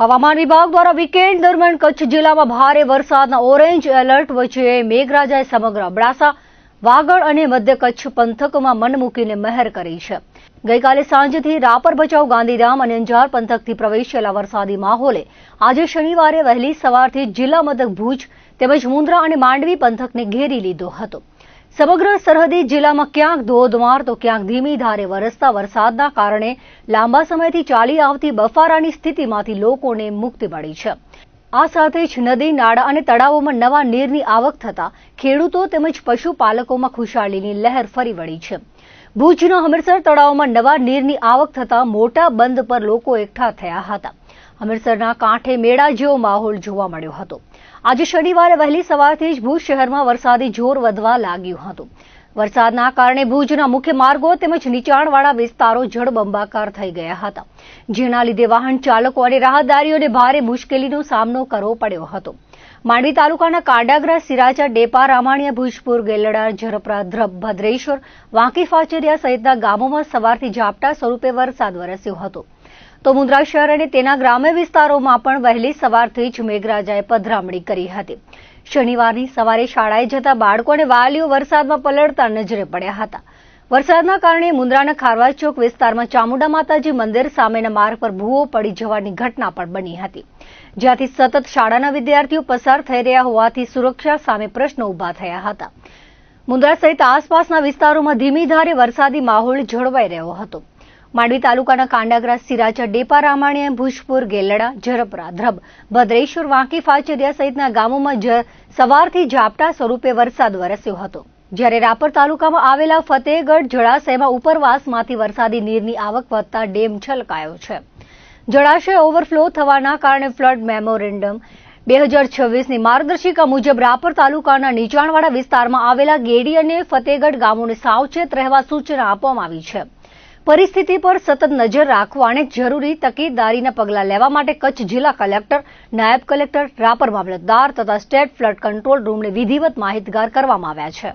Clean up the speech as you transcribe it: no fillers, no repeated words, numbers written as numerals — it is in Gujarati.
હવામાન વિભાગ દ્વારા વીકેન્ડ દરમિયાન કચ્છ જિલ્લામાં ભારે વરસાદના ઓરેન્જ એલર્ટ વચ્ચે મેઘરાજાએ સમગ્ર અબડાસા, વાગડ અને મધ્ય કચ્છ પંથકમાં મન મૂકીને મહેર કરી છે. ગઈકાલે સાંજથી રાપર, ભચાઉ, ગાંધીધામ અને અંજાર પંથકથી પ્રવેશેલા વરસાદી માહોલે આજે શનિવારે વહેલી સવારથી જિલ્લા મથક ભુજ તેમજ મુન્દ્રા અને માંડવી પંથકને ઘેરી લીધો હતો. સમગ્ર સરહદી જિલ્લામાં ક્યાંક ધોધમાર તો ક્યાંક ધીમી ધારે વરસતા વરસાદના કારણે લાંબા સમયથી ચાલી આવતી બફારાની સ્થિતિમાંથી લોકોને મુક્તિ મળી છે. આ સાથે જ નદી, નાળા અને તળાવોમાં નવા નીરની આવક થતા ખેડૂતો તેમજ પશુપાલકોમાં ખુશાલીની લહેર ફરી વળી છે. ભુજના હમીરસર તળાવમાં નવા નીરની આવક થતા મોટા બંધ પર લોકો એકઠા થયા હતા. હમીરસરના કાંઠે મેળા જેવો માહોલ જોવા મળ્યો હતો. આજે શનિવારે વહેલી સવારથી જ ભુજ શહેરમાં વરસાદી જોર વધવા લાગ્યું હતું. વરસાદના કારણે ભુજના મુખ્ય માર્ગો તેમજ નીચાણવાળા વિસ્તારો જળબંબાકાર થઈ ગયા હતા, જેના લીધે વાહન ચાલકો અને રાહદારીઓને ભારે મુશ્કેલીનો સામનો કરવો પડ્યો હતો. માંડવી તાલુકાના કાંડાગરા, સિરાજા, ડેપા, રામાણીયા, ભુજપુર, ગેલડા, ઝરપરા, ધ્રબ, ભદ્રેશ્વર, વાંકી ફાચરિયા સહિતના ગામોમાં સવારથી ઝાપટા સ્વરૂપે વરસાદ વરસ્યો હતો. તો મુન્દ્રા શહેર અને તેના ગ્રામ્ય વિસ્તારોમાં પણ વહેલી સવારથી જ મેઘરાજાએ પધરામણી કરી હતી. શનિવારની સવારે શાળાએ જતા બાળકો અને વાલીઓ વરસાદમાં પલળતા નજરે પડ્યા હતા. વરસાદના કારણે મુન્દ્રાના ખારવા ચોક વિસ્તારમાં ચામુંડા માતાજી મંદિર સામેના માર્ગ પર ભૂવો પડી જવાની ઘટના પણ બની હતી, જ્યાંથી સતત શાળાના વિદ્યાર્થીઓ પસાર થઈ રહ્યા હોવાથી સુરક્ષા સામે પ્રશ્નો ઉભા થયા હતા. મુન્દ્રા સહિત આસપાસના વિસ્તારોમાં ધીમી ધારે વરસાદી માહોલ જળવાઈ રહ્યો હતો. માંડવી તાલુકાના કાંડાગરા, સિરાજા, ડેપા, રામાણીયા, ભુજપુર, ગેલડા, ઝરપરા, ધ્રબ, ભદ્રેશ્વર, વાંકી ફાચરિયા સહિતના ગામોમાં સવારથી ઝાપટા સ્વરૂપે વરસાદ વરસ્યો હતો. જ્યારે રાપર તાલુકામાં આવેલા ફતેહગઢ જળાશયમાં ઉપરવાસમાંથી વરસાદી નીરની આવક વધતા ડેમ છલકાયો છે. જળાશય ઓવરફ્લો થવાના કારણે ફ્લડ મેમોરેન્ડમ 2026ની માર્ગદર્શિકા મુજબ રાપર તાલુકાના નીચાણવાળા વિસ્તારમાં આવેલા ગેડી અને ફતેહગઢ ગામોને સાવચેત રહેવા સૂચના આપવામાં આવી છે. પરિસ્થિતિ પર સતત નજર રાખવા અને જરૂરી તકેદારીના પગલાં લેવા માટે કચ્છ જિલ્લા કલેક્ટર, નાયબ કલેક્ટર, રાપર મામલતદાર તથા સ્ટેટ ફ્લડ કંટ્રોલ રૂમને વિધિવત માહિતગાર કરવામાં આવ્યા છે.